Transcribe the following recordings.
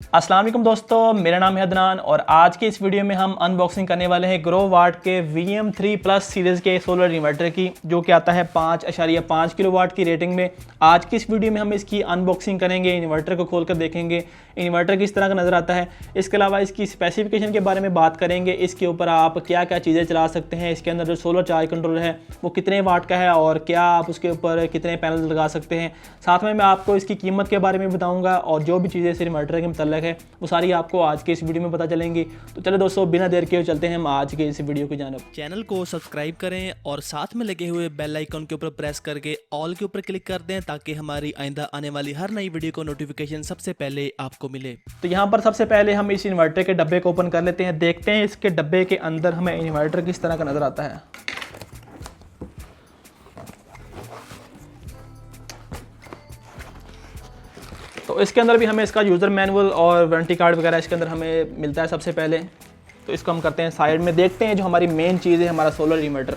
अस्सलाम वालेकुम दोस्तों, मेरा नाम है अदनान और आज के इस वीडियो में हम अनबॉक्सिंग करने वाले हैं ग्रो वाट के VM3 प्लस सीरीज़ के सोलर इन्वर्टर की, जो कि आता है 5.5 किलोवाट की रेटिंग में। आज की इस वीडियो में हम इसकी अनबॉक्सिंग करेंगे, इन्वर्टर को खोलकर देखेंगे इन्वर्टर किस तरह का नज़र आता है। इसके अलावा इसकी स्पेसिफिकेशन के बारे में बात करेंगे, इसके ऊपर आप क्या क्या चीज़ें चला सकते हैं, इसके अंदर जो सोलर चार्ज कंट्रोलर है वो कितने वाट का है और क्या आप उसके ऊपर कितने पैनल लगा सकते हैं। साथ में मैं आपको इसकी कीमत के बारे में बताऊँगा और जो भी चीज़ें इस इन्वर्टर के मतलब है वो सारी आपको आज के इस वीडियो में पता चलेंगी। तो चलो दोस्तों, बिना देर के चलते हैं हम आज के इस वीडियो की जानिब। चैनल को सब्सक्राइब करें और साथ में लगे हुए बेल आइकन के ऊपर प्रेस करके ऑल के ऊपर क्लिक कर दें ताकि हमारी आइंदा आने वाली हर नई वीडियो को नोटिफिकेशन सबसे पहले आपको मिले। तो यहाँ पर सबसे पहले हम इस इन्वर्टर के डब्बे को ओपन कर लेते हैं, देखते हैं इसके डब्बे के अंदर हमें इन्वर्टर किस तरह का नज़र आता है। तो इसके अंदर भी हमें इसका यूज़र मैनुअल और वारंटी कार्ड वगैरह इसके अंदर हमें मिलता है सबसे पहले। तो इसको हम करते हैं साइड में, देखते हैं जो हमारी मेन चीज़ है हमारा सोलर इन्वर्टर।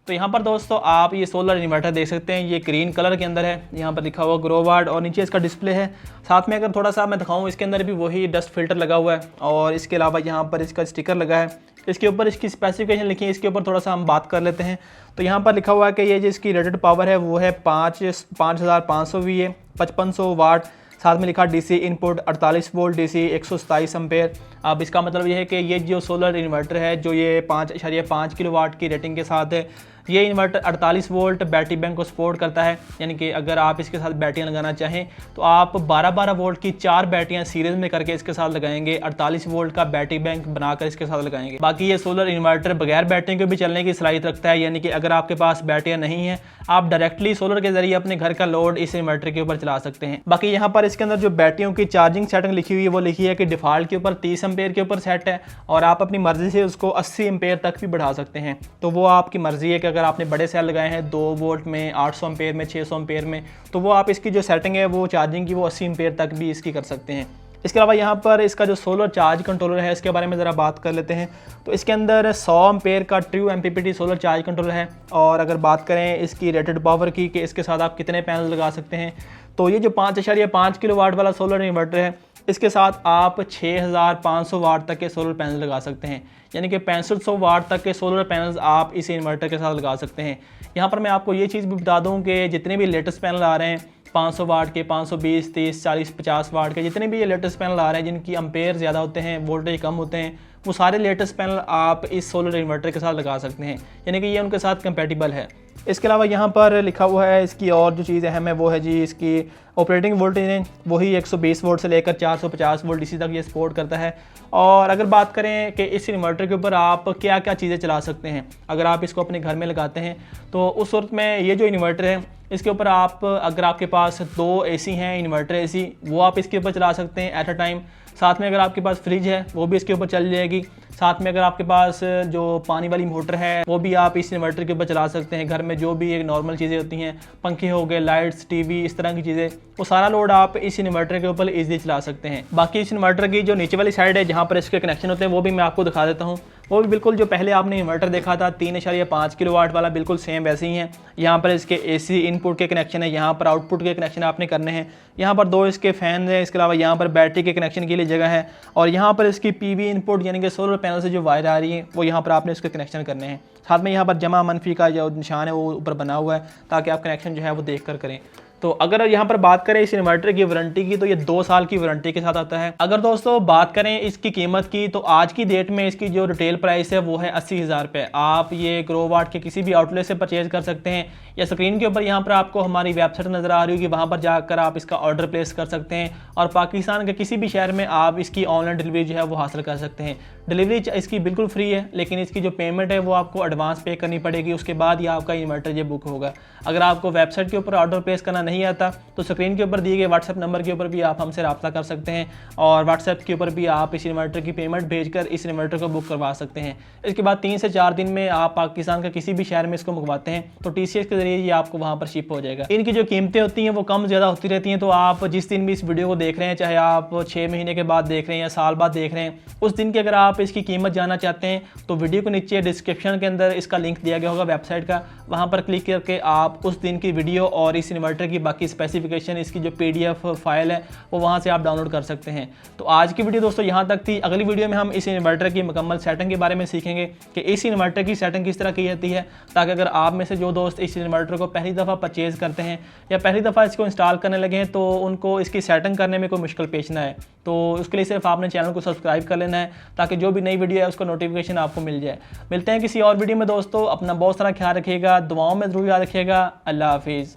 तो यहाँ पर दोस्तों आप ये सोलर इन्वर्टर देख सकते हैं, ये ग्रीन कलर के अंदर है, यहाँ पर लिखा हुआ ग्रो वाट और नीचे इसका डिस्प्ले है। साथ में अगर थोड़ा सा मैं दिखाऊँ, इसके अंदर भी वही डस्ट फिल्टर लगा हुआ है और इसके अलावा यहाँ पर इसका स्टिकर लगा है। इसके ऊपर इसकी स्पेसिफिकेशन लिखी है, इसके ऊपर थोड़ा सा हम बात कर लेते हैं। तो यहाँ पर लिखा हुआ है कि ये जो इसकी रेटेड पावर है वो है 5500 VA 5500 वाट। साथ में लिखा DC input 48 volt DC 127 ampere. अब इसका मतलब ये है कि ये जो सोलर इन्वर्टर है जो ये 5.5 किलोवाट की रेटिंग के साथ है, ये इन्वर्टर 48 वोल्ट बैटरी बैंक को सपोर्ट करता है। यानी कि अगर आप इसके साथ बैटरियां लगाना चाहें तो आप 12-12 वोल्ट की 4 बैटरियां सीरीज में करके इसके साथ लगाएंगे, 48 वोल्ट का बैटरी बैंक बनाकर इसके साथ लगाएंगे। बाकी ये सोलर इन्वर्टर बगैर बैटरी के भी चलने की सलाहियत रखता है, यानी कि अगर आपके पास बैटरियां नहीं हैं आप डायरेक्टली सोलर के जरिए अपने घर का लोड इस इन्वर्टर के ऊपर चला सकते हैं। बाकी यहाँ पर इसके अंदर जो बैटरियों की चार्जिंग सेटिंग लिखी हुई है वो लिखी है कि डिफ़ॉल्ट के ऊपर 30 एम्पेयर के ऊपर सेट है और आप अपनी मर्जी से उसको 80 एम्पेयर तक भी बढ़ा सकते हैं। तो वो आपकी मर्जी है कि अगर आपने बड़े सेल लगाए हैं 2 वोल्ट में, 800 एम्पेयर में, 600 एम्पेयर में, तो वो आप इसकी जो सेटिंग है वो चार्जिंग की वो 80 एम्पेयर तक भी इसकी कर सकते हैं। इसके अलावा यहाँ पर इसका जो सोलर चार्ज कंट्रोलर है इसके बारे में ज़रा बात कर लेते हैं। तो इसके अंदर 100 एम्पेयर का true MPPT solar charge controller है और अगर बात करें इसकी रेटेड पावर की कि इसके साथ आप कितने पैनल लगा सकते हैं, तो ये जो 5.5 किलोवाट वाला सोलर इन्वर्टर है इसके साथ आप 6500 वाट तक के सोलर पैनल लगा सकते हैं। यानी कि 6500 वाट तक के सोलर पैनल्स आप इस इन्वर्टर के साथ लगा सकते हैं। यहाँ पर मैं आपको ये चीज़ भी बता दूँ कि जितने भी लेटेस्ट पैनल आ रहे हैं 500 वाट के, 520, 30, 40, 50 वाट के, जितने भी ये लेटेस्ट पैनल आ रहे हैं जिनकी एम्पेयर ज़्यादा होते हैं, वोल्टेज कम होते हैं, वो सारे लेटेस्ट पैनल आप इस सोलर इन्वर्टर के साथ लगा सकते हैं। यानी कि ये उनके साथ कंपेटिबल है। इसके अलावा यहाँ पर लिखा हुआ है इसकी और जो चीज़ अहम है वो है जी इसकी ऑपरेटिंग वोल्टेज है, वही 120 वोल्ट से लेकर 450 वोल्ट डीसी तक ये सपोर्ट करता है। और अगर बात करें कि इस इन्वर्टर के ऊपर आप क्या क्या चीज़ें चला सकते हैं, अगर आप इसको अपने घर में लगाते हैं तो उस वक्त में ये जो इन्वर्टर है इसके ऊपर आप, अगर आपके पास 2 AC हैं, इन्वर्टर AC, वो आप इसके ऊपर चला सकते हैं एट अ टाइम। साथ में अगर आपके पास फ्रिज है वो भी इसके ऊपर चल जाएगी। साथ में अगर आपके पास जो पानी वाली मोटर है वो भी आप इस इन्वर्टर के ऊपर चला सकते हैं। घर में जो भी एक नॉर्मल चीज़ें होती हैं, पंखे हो गए, लाइट्स, टीवी, इस तरह की चीज़ें, वो सारा लोड आप इस इन्वर्टर के ऊपर ईजिली चला सकते हैं। बाकी इस इन्वर्टर की जो नीचे वाली साइड है जहाँ पर इसके कनेक्शन होते हैं वो भी मैं आपको दिखा देता हूँ। वो भी बिल्कुल जो पहले आपने इन्वर्टर देखा था 3.5 किलोवाट वाला, बिल्कुल सेम वैसे ही है। यहाँ पर इसके AC इनपुट के कनेक्शन है, यहाँ पर आउटपुट के कनेक्शन आपने करने हैं। यहाँ पर 2 इसके फैन है, इसके अलावा यहाँ पर बैटरी के कनेक्शन के लिए जगह है और यहाँ पर इसकी PV इनपुट यानी कि सोलर पैनल से जो वायर आ रही है वो यहाँ पर आपने इसके कनेक्शन करने हैं। साथ में यहाँ पर जमा मनफी का जो निशान है वो ऊपर बना हुआ है ताकि आप कनेक्शन जो है वो देख कर करें। तो अगर यहाँ पर बात करें इस इन्वर्टर की वारंटी की तो ये 2 साल की वारंटी के साथ आता है। अगर दोस्तों बात करें इसकी कीमत की तो आज की डेट में इसकी जो रिटेल प्राइस है वो है 80,000 रुपये। आप ये ग्रो वाट के किसी भी आउटलेट से परचेज कर सकते हैं या स्क्रीन के ऊपर यहाँ पर आपको हमारी वेबसाइट नज़र आ रही होगी, वहाँ पर जाकर आप इसका ऑर्डर प्लेस कर सकते हैं और पाकिस्तान के किसी भी शहर में आप इसकी ऑनलाइन डिलीवरी जो है वो हासिल कर सकते हैं। डिलीवरी इसकी बिल्कुल फ्री है, लेकिन इसकी जो पेमेंट है वो आपको एडवांस पे करनी पड़ेगी, उसके बाद ही आपका इन्वर्टर ये बुक होगा। अगर आपको वेबसाइट के ऊपर ऑर्डर प्लेस करना नहीं आता तो स्क्रीन के ऊपर दिए गए व्हाट्सएप नंबर के ऊपर भी आप हमसे रब्ता कर सकते हैं और व्हाट्सएप के ऊपर भी आप इस इन्वर्टर की पेमेंट भेजकर इस इन्वर्टर को बुक करवा सकते हैं। इसके बाद 3 से 4 दिन में आप पाकिस्तान के किसी भी शहर में इसको मंगवाते हैं तो TCS के जरिए ये आपको वहाँ पर शिप हो जाएगा। इनकी जो कीमतें होती हैं वो कम ज़्यादा होती रहती हैं, तो आप जिस दिन भी इस वीडियो को देख रहे हैं, चाहे आप 6 महीने के बाद देख रहे हैं या साल बाद देख रहे हैं, उस दिन की अगर आप इसकी कीमत जानना चाहते हैं तो वीडियो के नीचे डिस्क्रिप्शन के अंदर इसका लिंक दिया गया होगा वेबसाइट का, वहाँ पर क्लिक करके आप उस दिन की वीडियो और इस इन्वर्टर की की बाकी स्पेसिफिकेशन, इसकी जो PDF फाइल है वो वहाँ से आप डाउनलोड कर सकते हैं। तो आज की वीडियो दोस्तों यहाँ तक थी। अगली वीडियो में हम इस इन्वर्टर की मुकम्मल सेटिंग के बारे में सीखेंगे कि इस इन्वर्टर की सेटिंग किस तरह की जाती है, ताकि अगर आप में से जो दोस्त इस इन्वर्टर को पहली दफ़ा परचेज़ करते हैं या पहली दफ़ा इसको इंस्टॉल करने लगे हैं तो उनको इसकी सेटिंग करने में कोई मुश्किल पेश ना आए। तो उसके लिए सिर्फ आपने चैनल को सब्सक्राइब कर लेना है ताकि जो भी नई वीडियो है उसका नोटिफिकेशन आपको मिल जाए। मिलते हैं किसी और वीडियो में दोस्तों। अपना बहुत सारा ख्याल रखिएगा, दुआओं में ज़रूर याद रखिएगा। अल्लाह हाफिज़।